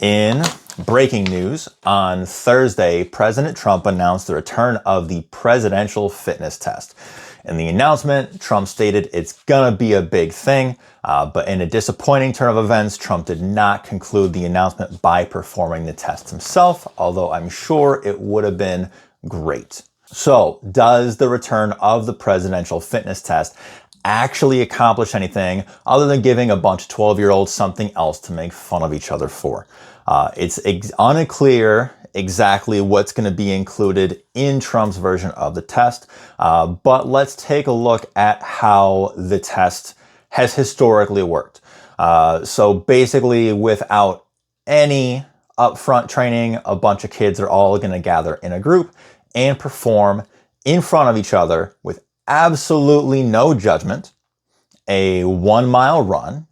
In breaking news, on Thursday, President Trump announced the return of the presidential fitness test. In the announcement, Trump stated it's gonna be a big thing, but in a disappointing turn of events, Trump did not conclude the announcement by performing the test himself, although I'm sure it would have been great. So, does the return of the presidential fitness test actually accomplish anything other than giving a bunch of 12-year-olds something else to make fun of each other for? It's unclear exactly what's going to be included in Trump's version of the test, but let's take a look at how the test has historically worked. So basically, without any upfront training, a bunch of kids are all going to gather in a group and perform in front of each other with absolutely no judgment, a 1 mile run.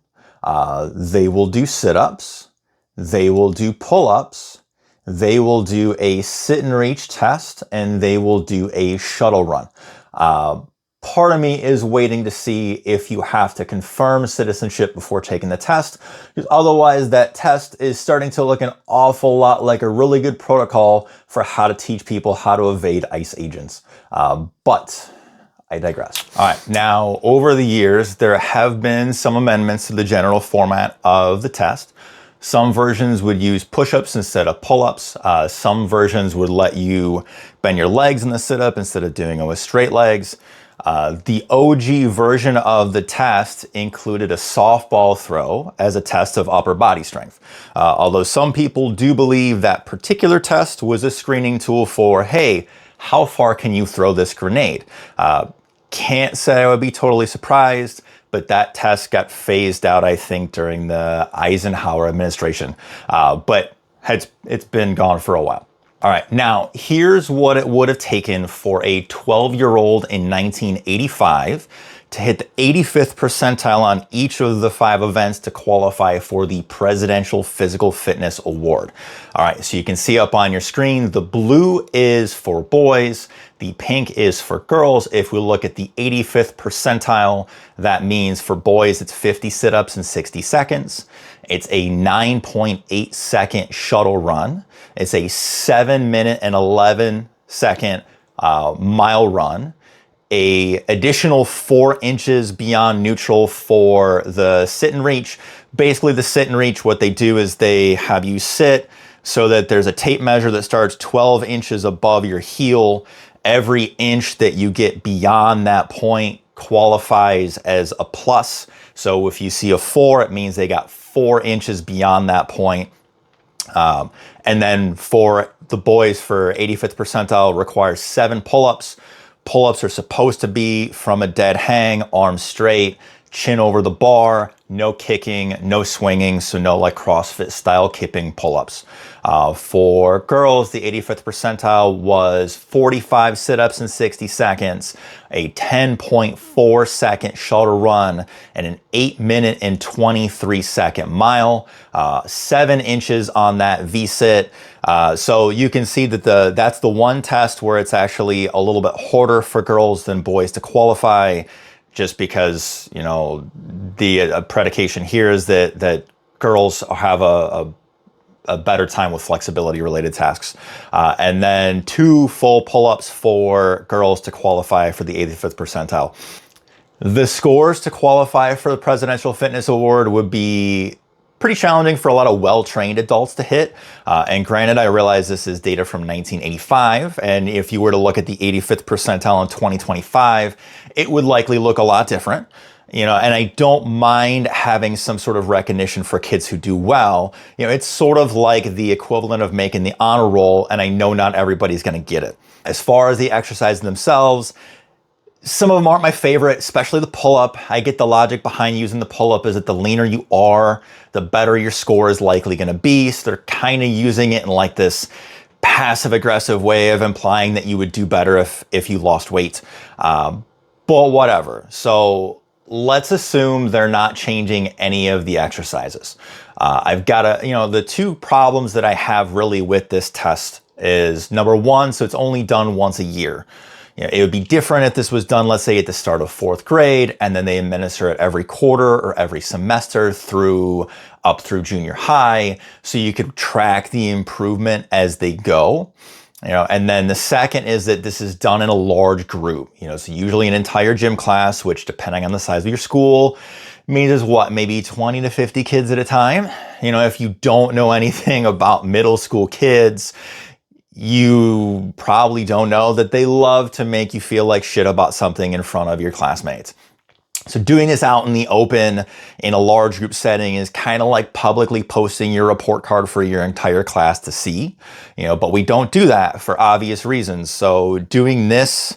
They will do sit-ups. They will do pull-ups. They will do a sit and reach test, and they will do a shuttle run. Part of me is waiting to see if you have to confirm citizenship before taking the test, because otherwise that test is starting to look an awful lot like a really good protocol for how to teach people how to evade ICE agents. But I digress. All right, now over the years, there have been some amendments to the general format of the test. Some versions would use push-ups instead of pull-ups. Some versions would let you bend your legs in the sit-up instead of doing it with straight legs. The OG version of the test included a softball throw as a test of upper body strength. Although some people do believe that particular test was a screening tool for, hey, how far can you throw this grenade? Can't say I would be totally surprised, but that test got phased out, I think, during the Eisenhower administration. But it's been gone for a while. All right, now here's what it would have taken for a 12-year-old in 1985 to hit the 85th percentile on each of the 5 events to qualify for the Presidential Physical Fitness Award. All right, so you can see up on your screen, the blue is for boys, the pink is for girls. If we look at the 85th percentile, that means for boys, it's 50 sit-ups in 60 seconds. It's a 9.8 second shuttle run. It's a 7 minute and 11 second mile run. A additional 4 inches beyond neutral for the sit and reach. Basically the sit and reach, what they do is they have you sit so that there's a tape measure that starts 12 inches above your heel. Every inch that you get beyond that point qualifies as a plus. So if you see a 4, it means they got 4 inches beyond that point. And then for the boys, for 85th percentile, requires 7 pull-ups. Pull-ups are supposed to be from a dead hang, arms straight, chin over the bar, no kicking, no swinging, so no like CrossFit style kipping pull-ups. For girls, the 85th percentile was 45 sit-ups in 60 seconds, a 10.4 second shuttle run, and an 8 minute and 23 second mile, 7 inches on that V-sit. So you can see that that's the one test where it's actually a little bit harder for girls than boys to qualify, just because, you know, the predication here is that girls have a better time with flexibility related tasks. And then 2 full pull-ups for girls to qualify for the 85th percentile. The scores to qualify for the Presidential Fitness Award would be pretty challenging for a lot of well-trained adults to hit. And granted, I realize this is data from 1985, and if you were to look at the 85th percentile in 2025, it would likely look a lot different. You know, and I don't mind having some sort of recognition for kids who do well. You know, it's sort of like the equivalent of making the honor roll, and I know not everybody's going to get it. As far as the exercises themselves, some of them aren't my favorite, especially the pull-up. I get the logic behind using the pull-up is that the leaner you are, the better your score is likely going to be. So they're kind of using it in like this passive-aggressive way of implying that you would do better if you lost weight. But whatever. So let's assume they're not changing any of the exercises. I've got the 2 problems that I have really with this test is, number 1, so it's only done once a year. It would be different if this was done, let's say, at the start of 4th grade, and then they administer it every quarter or every semester up through junior high, so you could track the improvement as they go. And then the second is that this is done in a large group, so usually an entire gym class, which depending on the size of your school means is what, maybe 20 to 50 kids at a time. If you don't know anything about middle school kids, you probably don't know that they love to make you feel like shit about something in front of your classmates. So doing this out in the open in a large group setting is kind of like publicly posting your report card for your entire class to see, but we don't do that for obvious reasons. So doing this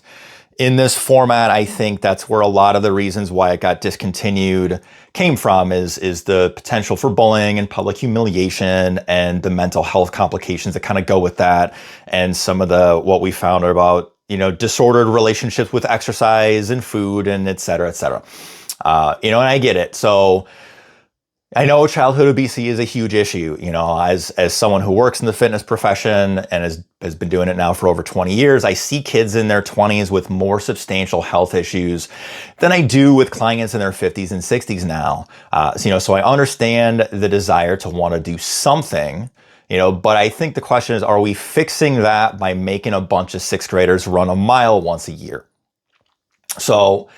in this format, I think that's where a lot of the reasons why it got discontinued came from, is the potential for bullying and public humiliation and the mental health complications that kind of go with that. And some of what we found about, disordered relationships with exercise and food and et cetera, et cetera. And I get it. So I know childhood obesity is a huge issue, as someone who works in the fitness profession and has been doing it now for over 20 years, I see kids in their 20s with more substantial health issues than I do with clients in their 50s and 60s now. So I understand the desire to want to do something, but I think the question is, are we fixing that by making a bunch of 6th graders run a mile once a year? So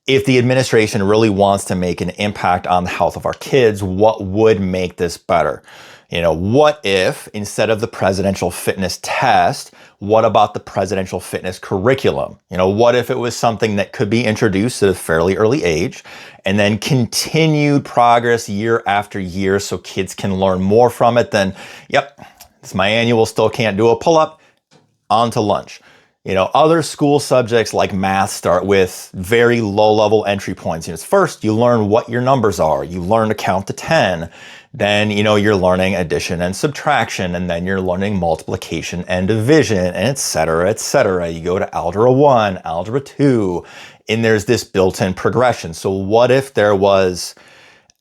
if the administration really wants to make an impact on the health of our kids, what would make this better? What if instead of the presidential fitness test, what about the presidential fitness curriculum? What if it was something that could be introduced at a fairly early age and then continued progress year after year so kids can learn more from it than, yep, it's my annual, still can't do a pull-up, on to lunch. Other school subjects like math start with very low-level entry points. First, you learn what your numbers are. You learn to count to 10. Then, you're learning addition and subtraction, and then you're learning multiplication and division, and et cetera, et cetera. You go to Algebra 1, Algebra 2, and there's this built-in progression. So what if there was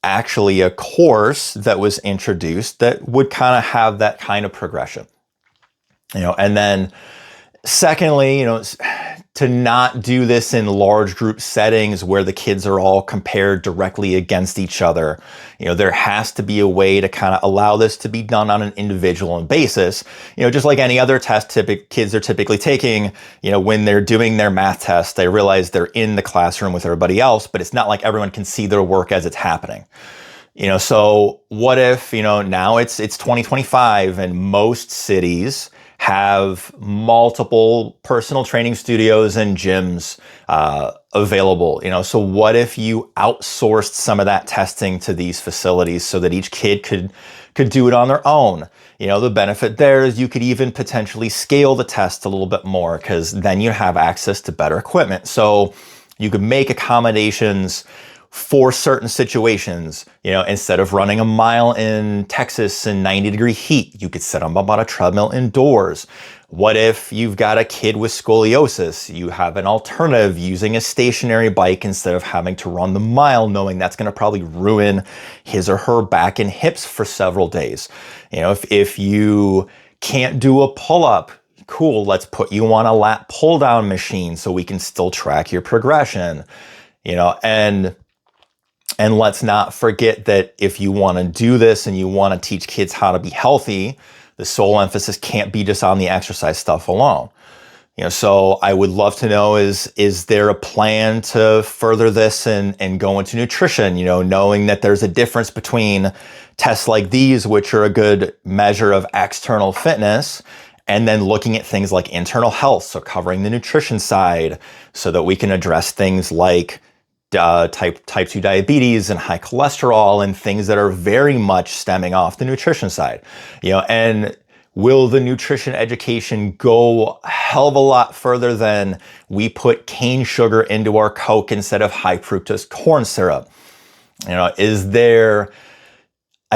actually a course that was introduced that would kind of have that kind of progression? And then secondly, to not do this in large group settings where the kids are all compared directly against each other. There has to be a way to kind of allow this to be done on an individual basis. Just like any other test kids are typically taking, when they're doing their math test, they realize they're in the classroom with everybody else, but it's not like everyone can see their work as it's happening. So what if, now it's 2025 and most cities have multiple personal training studios and gyms available. So what if you outsourced some of that testing to these facilities so that each kid could do it on their own? The benefit there is you could even potentially scale the test a little bit more, because then you have access to better equipment. So you could make accommodations for certain situations. Instead of running a mile in Texas in 90-degree heat, you could set them up on a treadmill indoors. What if you've got a kid with scoliosis? You have an alternative, using a stationary bike instead of having to run the mile, knowing that's going to probably ruin his or her back and hips for several days. If you can't do a pull-up, cool, let's put you on a lat pull-down machine so we can still track your progression. And let's not forget that if you want to do this and you want to teach kids how to be healthy, the sole emphasis can't be just on the exercise stuff alone. So I would love to know, is there a plan to further this and go into nutrition, knowing that there's a difference between tests like these, which are a good measure of external fitness, and then looking at things like internal health. So covering the nutrition side so that we can address things like type 2 diabetes and high cholesterol and things that are very much stemming off the nutrition side. And will the nutrition education go a hell of a lot further than we put cane sugar into our Coke instead of high fructose corn syrup? I'd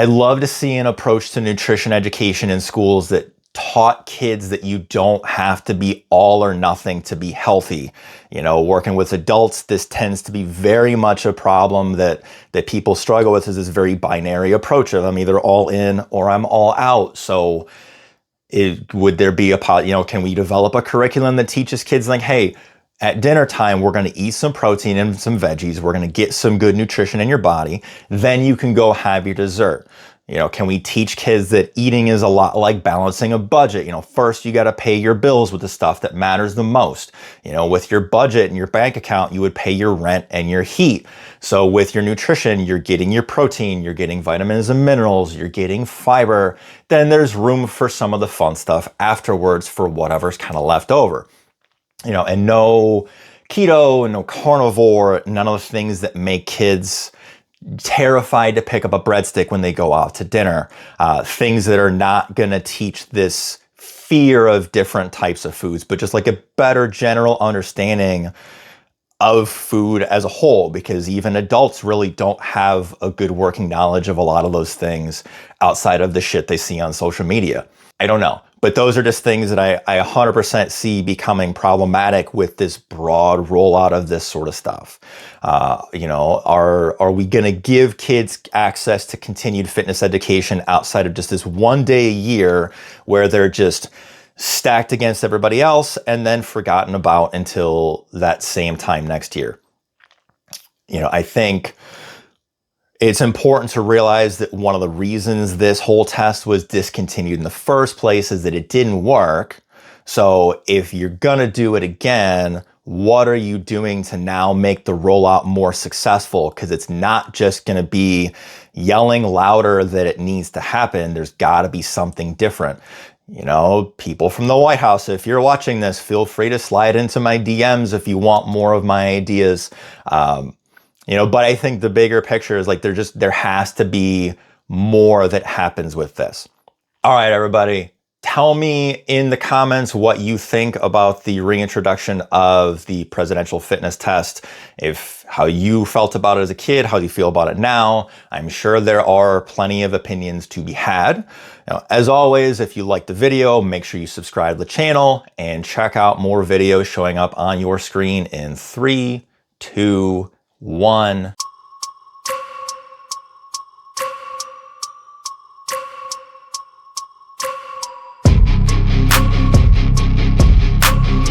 love to see an approach to nutrition education in schools that taught kids that you don't have to be all or nothing to be healthy. Working with adults, this tends to be very much a problem that people struggle with, is this very binary approach of I'm either all in or I'm all out. So, Would there be can we develop a curriculum that teaches kids like, hey, at dinner time, we're going to eat some protein and some veggies. We're going to get some good nutrition in your body. Then you can go have your dessert. Can we teach kids that eating is a lot like balancing a budget? First you got to pay your bills with the stuff that matters the most. With your budget and your bank account, you would pay your rent and your heat. So with your nutrition, you're getting your protein, you're getting vitamins and minerals, you're getting fiber. Then there's room for some of the fun stuff afterwards for whatever's kind of left over. And no keto and no carnivore, none of the things that make kids terrified to pick up a breadstick when they go out to dinner. Things that are not going to teach this fear of different types of foods, but just like a better general understanding of food as a whole, because even adults really don't have a good working knowledge of a lot of those things outside of the shit they see on social media. I don't know. But those are just things that I 100% see becoming problematic with this broad rollout of this sort of stuff. Are we going to give kids access to continued fitness education outside of just this one day a year where they're just stacked against everybody else and then forgotten about until that same time next year? I think it's important to realize that one of the reasons this whole test was discontinued in the first place is that it didn't work. So if you're gonna do it again, what are you doing to now make the rollout more successful? Because it's not just gonna be yelling louder that it needs to happen. There's gotta be something different. People from the White House, if you're watching this, feel free to slide into my DMs if you want more of my ideas. But I think the bigger picture is like there has to be more that happens with this. All right, everybody, tell me in the comments what you think about the reintroduction of the presidential fitness test, how you felt about it as a kid, how do you feel about it now? I'm sure there are plenty of opinions to be had. As always, if you liked the video, make sure you subscribe to the channel and check out more videos showing up on your screen in 3, 2, 1.